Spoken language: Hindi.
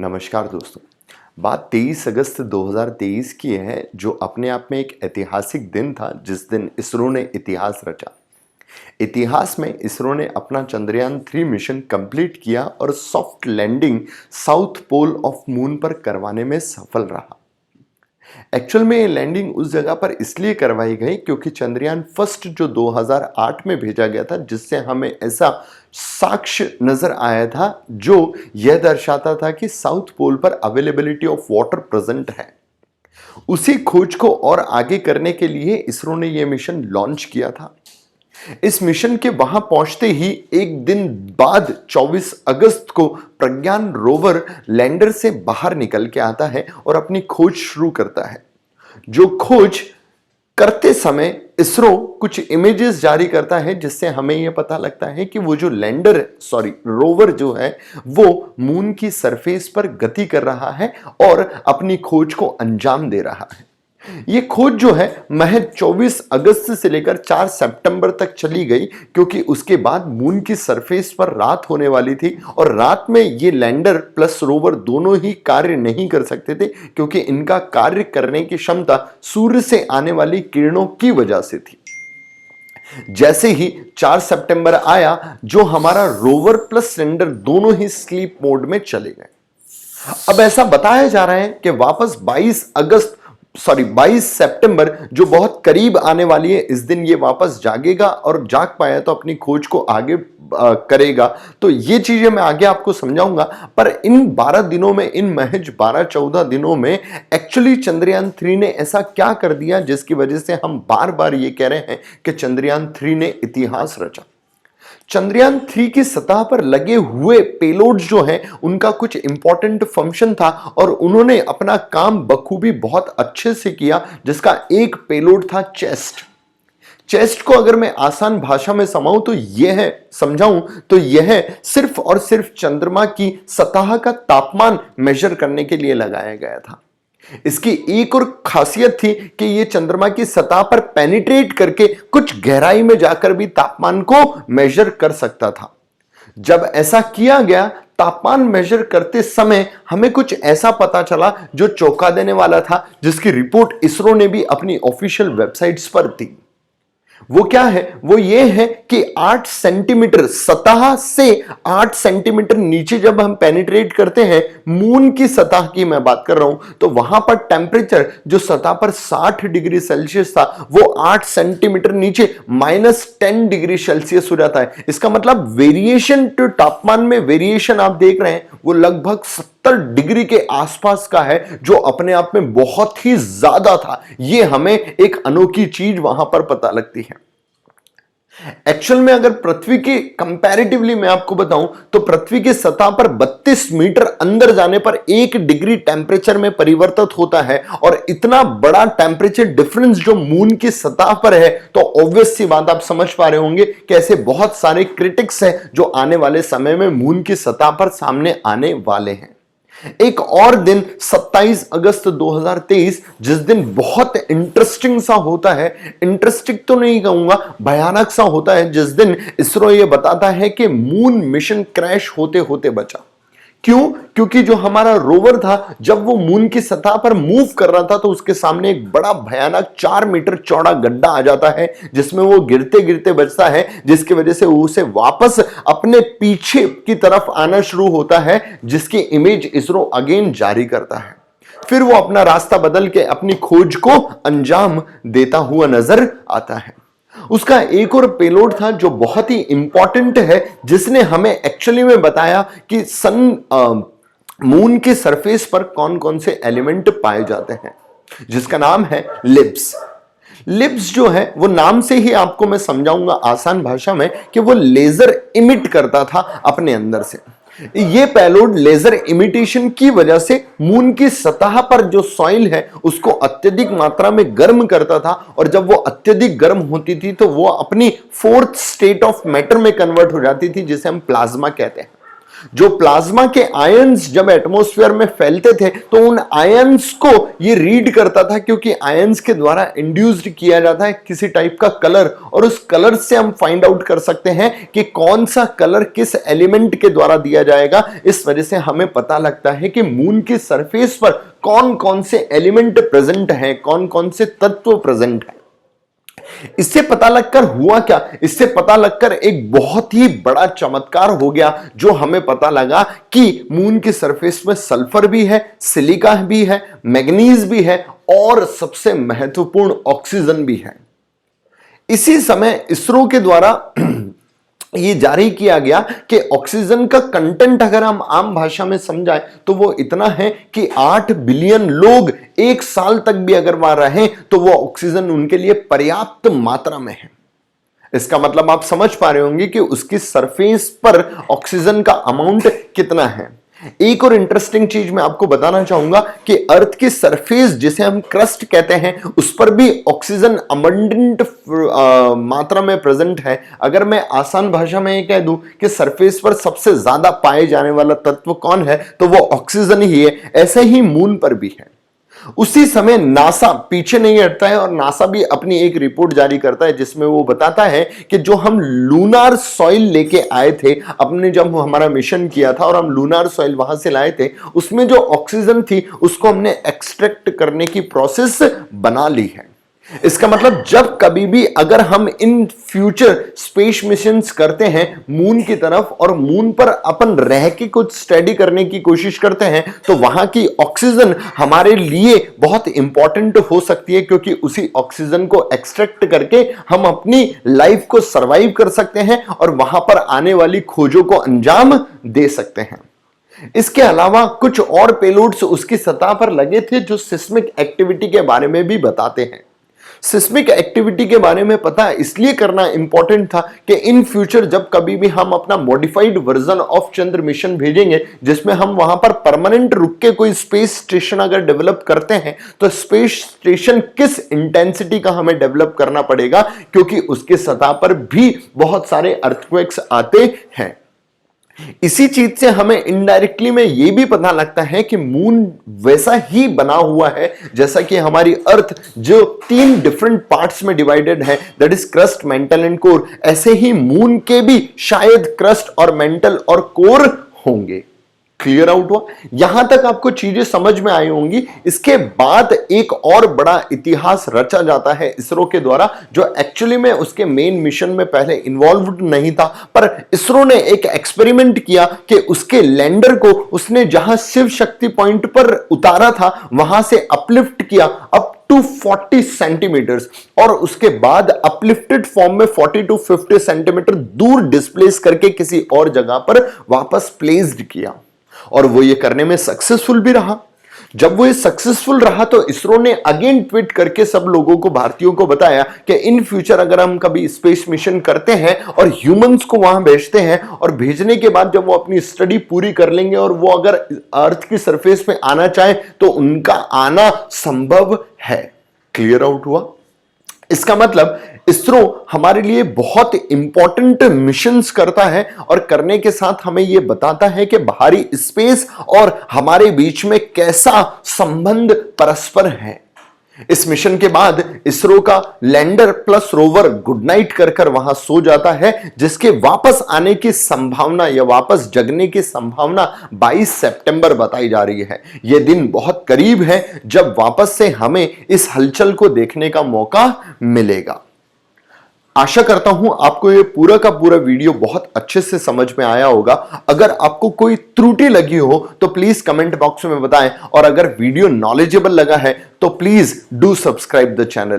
नमस्कार दोस्तों। बात 23 अगस्त 2023 की है, जो अपने आप में एक ऐतिहासिक दिन था जिस दिन इसरो ने इतिहास रचा। इतिहास में इसरो ने अपना चंद्रयान 3 मिशन कंप्लीट किया और soft landing south pole of moon पर करवाने में सफल रहा। एक्चुअल में ये लैंडिंग उस जगह पर इसलिए करवाई गई क्योंकि चंद्रयान फर्स्ट जो 2008 में भेजा गया था, जिससे हमें ऐसा साक्ष्य नजर आया था जो यह दर्शाता था कि साउथ पोल पर अवेलेबिलिटी ऑफ वाटर प्रेजेंट है। उसी खोज को और आगे करने के लिए इसरो ने यह मिशन लॉन्च किया था। इस मिशन के वहां पहुंचते ही एक दिन बाद 24 अगस्त को प्रज्ञान रोवर लैंडर से बाहर निकल के आता है और अपनी खोज शुरू करता है। जो खोज करते समय इसरो कुछ इमेजेस जारी करता है, जिससे हमें यह पता लगता है कि वो जो रोवर जो है वो मून की सरफेस पर गति कर रहा है और अपनी खोज को अंजाम दे रहा है। ये खोज जो है महज 24 अगस्त से लेकर 4 सितंबर तक चली गई, क्योंकि उसके बाद मून की सरफेस पर रात होने वाली थी और रात में ये लैंडर प्लस रोवर दोनों ही कार्य नहीं कर सकते थे, क्योंकि इनका कार्य करने की क्षमता सूर्य से आने वाली किरणों की वजह से थी। जैसे ही 4 सितंबर आया, जो हमारा रोवर प्लस लैंडर दोनों ही स्लीप मोड में चले गए। अब ऐसा बताया जा रहा है कि वापस 22 सितंबर जो बहुत करीब आने वाली है, इस दिन ये वापस जागेगा और जाग पाया तो अपनी खोज को आगे करेगा। तो ये चीजें मैं आगे आपको समझाऊंगा। पर इन 12 दिनों में, इन महज 12-14 दिनों में एक्चुअली चंद्रयान 3 ने ऐसा क्या कर दिया जिसकी वजह से हम बार बार ये कह रहे हैं कि चंद्रयान 3 ने इतिहास रचा। चंद्रयान 3 की सतह पर लगे हुए पेलोड्स जो हैं, उनका कुछ इंपॉर्टेंट फंक्शन था और उन्होंने अपना काम बखूबी बहुत अच्छे से किया, जिसका एक पेलोड था चेस्ट को अगर मैं आसान भाषा में समझाऊं तो यह सिर्फ और सिर्फ चंद्रमा की सतह का तापमान मेजर करने के लिए लगाया गया था। इसकी एक और खासियत थी कि यह चंद्रमा की सतह पर पेनिट्रेट करके कुछ गहराई में जाकर भी तापमान को मेजर कर सकता था। जब ऐसा किया गया, तापमान मेजर करते समय हमें कुछ ऐसा पता चला जो चौंका देने वाला था, जिसकी रिपोर्ट इसरो ने भी अपनी ऑफिशियल वेबसाइट्स पर दी। वो क्या है? वो ये है कि 8 सेंटीमीटर सतह से 8 सेंटीमीटर नीचे जब हम पेनिट्रेट करते हैं, मून की सतह की मैं बात कर रहा हूं, तो वहां पर टेम्परेचर जो सतह पर 60 डिग्री सेल्सियस था, वो 8 सेंटीमीटर नीचे -10 डिग्री सेल्सियस हो जाता है। इसका मतलब वेरिएशन टू तापमान में वेरिएशन आप देख रहे हैं, वो लगभग 70 डिग्री के आसपास का है, जो अपने आप में बहुत ही ज्यादा था। ये हमें एक अनोखी चीज वहां पर पता लगती है। एक्चुअल में अगर पृथ्वी के कंपैरेटिवली मैं आपको बताऊं, तो पृथ्वी की सतह पर 32 मीटर अंदर जाने पर 1 डिग्री टेम्परेचर में परिवर्तित होता है, और इतना बड़ा टेम्परेचर डिफरेंस जो मून की सतह पर है, तो ऑब्वियस सी बात आप समझ पा रहे होंगे कि ऐसे बहुत सारे क्रिटिक्स हैं जो आने वाले समय में मून की सतह पर सामने आने वाले हैं। एक और दिन 27 अगस्त 2023, जिस दिन बहुत इंटरेस्टिंग सा होता है, इंटरेस्टिंग तो नहीं कहूंगा, भयानक सा होता है, जिस दिन इसरो ये बताता है कि मून मिशन क्रैश होते होते बचा। क्यों? क्योंकि जो हमारा रोवर था, जब वो मून की सतह पर मूव कर रहा था, तो उसके सामने एक बड़ा भयानक 4 मीटर चौड़ा गड्ढा आ जाता है, जिसमें वो गिरते गिरते बचता है, जिसकी वजह से उसे वापस अपने पीछे की तरफ आना शुरू होता है, जिसकी इमेज इसरो अगेन जारी करता है। फिर वो अपना रास्ता बदल के अपनी खोज को अंजाम देता हुआ नजर आता है। उसका एक और पेलोड था जो बहुत ही इंपॉर्टेंट है, जिसने हमें एक्चुअली में बताया कि मून की सरफेस पर कौन कौन से एलिमेंट पाए जाते हैं, जिसका नाम है लिब्स। लिब्स जो है, वो नाम से ही आपको मैं समझाऊंगा आसान भाषा में कि वो लेजर इमिट करता था अपने अंदर से। ये पेलोड लेजर इमिटेशन की वजह से मून की सतह पर जो सॉइल है उसको अत्यधिक मात्रा में गर्म करता था, और जब वो अत्यधिक गर्म होती थी तो वो अपनी 4th स्टेट ऑफ मैटर में कन्वर्ट हो जाती थी, जिसे हम प्लाज्मा कहते हैं। जो प्लाज्मा के आयंस जब एटमॉस्फेयर में फैलते थे तो उन आयंस को ये रीड करता था, क्योंकि आयंस के द्वारा इंड्यूस्ड किया जाता है किसी टाइप का कलर, और उस कलर से हम फाइंड आउट कर सकते हैं कि कौन सा कलर किस एलिमेंट के द्वारा दिया जाएगा। इस वजह से हमें पता लगता है कि मून की सरफेस पर कौन कौन से एलिमेंट प्रेजेंट हैं, कौन कौन से तत्व प्रेजेंट हैं। इससे पता लगकर हुआ क्या, इससे पता लगकर एक बहुत ही बड़ा चमत्कार हो गया, जो हमें पता लगा कि मून की सरफेस में सल्फर भी है, सिलिका भी है, मैग्नीज भी है और सबसे महत्वपूर्ण ऑक्सीजन भी है। इसी समय इसरो के द्वारा ये जारी किया गया कि ऑक्सीजन का कंटेंट अगर हम आम भाषा में समझाएं तो वो इतना है कि 8 बिलियन लोग एक साल तक भी अगर वहां रहें तो वो ऑक्सीजन उनके लिए पर्याप्त मात्रा में है। इसका मतलब आप समझ पा रहे होंगे कि उसकी सरफेस पर ऑक्सीजन का अमाउंट कितना है। एक और इंटरेस्टिंग चीज मैं आपको बताना चाहूंगा कि अर्थ की सरफेस, जिसे हम क्रस्ट कहते हैं, उस पर भी ऑक्सीजन अबंडेंट मात्रा में प्रेजेंट है। अगर मैं आसान भाषा में ये कह दूं कि सरफेस पर सबसे ज्यादा पाए जाने वाला तत्व कौन है, तो वो ऑक्सीजन ही है। ऐसे ही मून पर भी है। उसी समय नासा पीछे नहीं हटता है और नासा भी अपनी एक रिपोर्ट जारी करता है जिसमें वो बताता है कि जो हम लूनार सॉइल लेके आए थे, अपने जब हमारा मिशन किया था और हम लूनार सॉइल वहां से लाए थे, उसमें जो ऑक्सीजन थी उसको हमने एक्सट्रैक्ट करने की प्रोसेस बना ली है। इसका मतलब जब कभी भी अगर हम इन फ्यूचर स्पेस मिशंस करते हैं मून की तरफ और मून पर अपन रह के कुछ स्टडी करने की कोशिश करते हैं, तो वहां की ऑक्सीजन हमारे लिए बहुत इंपॉर्टेंट हो सकती है, क्योंकि उसी ऑक्सीजन को एक्सट्रैक्ट करके हम अपनी लाइफ को सरवाइव कर सकते हैं और वहां पर आने वाली खोजों को अंजाम दे सकते हैं। इसके अलावा कुछ और पेलोड्स उसकी सतह पर लगे थे जो सिस्मिक एक्टिविटी के बारे में भी बताते हैं। सिस्मिक एक्टिविटी के बारे में पता इसलिए करना इंपॉर्टेंट था कि इन फ्यूचर जब कभी भी हम अपना modified version of Chandra mission भेजेंगे, जिसमें हम वहां पर परमानेंट रुक के कोई स्पेस स्टेशन अगर डेवलप करते हैं, तो स्पेस स्टेशन किस इंटेंसिटी का हमें डेवलप करना पड़ेगा, क्योंकि उसके सतह पर भी बहुत सारे अर्थक्वेक्स आते हैं। इसी चीज से हमें इनडायरेक्टली में यह भी पता लगता है कि मून वैसा ही बना हुआ है जैसा कि हमारी अर्थ, जो 3 डिफरेंट पार्ट्स में डिवाइडेड है, that is crust, mental and core. ऐसे ही मून के भी शायद क्रस्ट और मेंटल और कोर होंगे। क्लियर आउट हुआ? यहां तक आपको चीजें समझ में आई होंगी। इसके बाद एक और बड़ा इतिहास रचा जाता है इसरो के द्वारा, जो एक्चुअली में उसके मेन मिशन में पहले इन्वॉल्व्ड नहीं था, पर इसरो ने एक एक्सपेरिमेंट किया कि उसके लैंडर को उसने जहां शिव शक्ति पॉइंट पर उतारा था वहां से अपलिफ्ट किया अप टू 40 सेंटीमीटर्स, और उसके बाद अपलिफ्टेड फॉर्म में 40 टू 50 सेंटीमीटर दूर डिस्प्लेस करके किसी और जगह पर वापस प्लेस्ड किया। और वो ये करने में सक्सेसफुल भी रहा। जब वो ये सक्सेसफुल रहा तो इसरो ने अगेन ट्वीट करके सब लोगों को, भारतीयों को बताया कि इन फ्यूचर अगर हम कभी स्पेस मिशन करते हैं और ह्यूमंस को वहां भेजते हैं, और भेजने के बाद जब वो अपनी स्टडी पूरी कर लेंगे और वो अगर अर्थ की सरफेस पे आना चाहे तो उनका आना संभव है। क्लियर आउट हुआ? इसका मतलब इसरो हमारे लिए बहुत इंपॉर्टेंट मिशंस करता है और करने के साथ हमें यह बताता है कि बाहरी स्पेस और हमारे बीच में कैसा संबंध परस्पर है। इस मिशन के बाद इसरो का lander plus rover good night कर वहां सो जाता है, जिसके वापस आने की संभावना या वापस जगने की संभावना 22 सितंबर बताई जा रही है। यह दिन बहुत करीब है जब वापस से हमें इस हलचल को देखने का मौका मिलेगा। आशा करता हूं आपको ये पूरा का पूरा वीडियो बहुत अच्छे से समझ में आया होगा। अगर आपको कोई त्रुटि लगी हो तो प्लीज कमेंट बॉक्स में बताएं, और अगर वीडियो नॉलेजेबल लगा है तो please do subscribe the channel.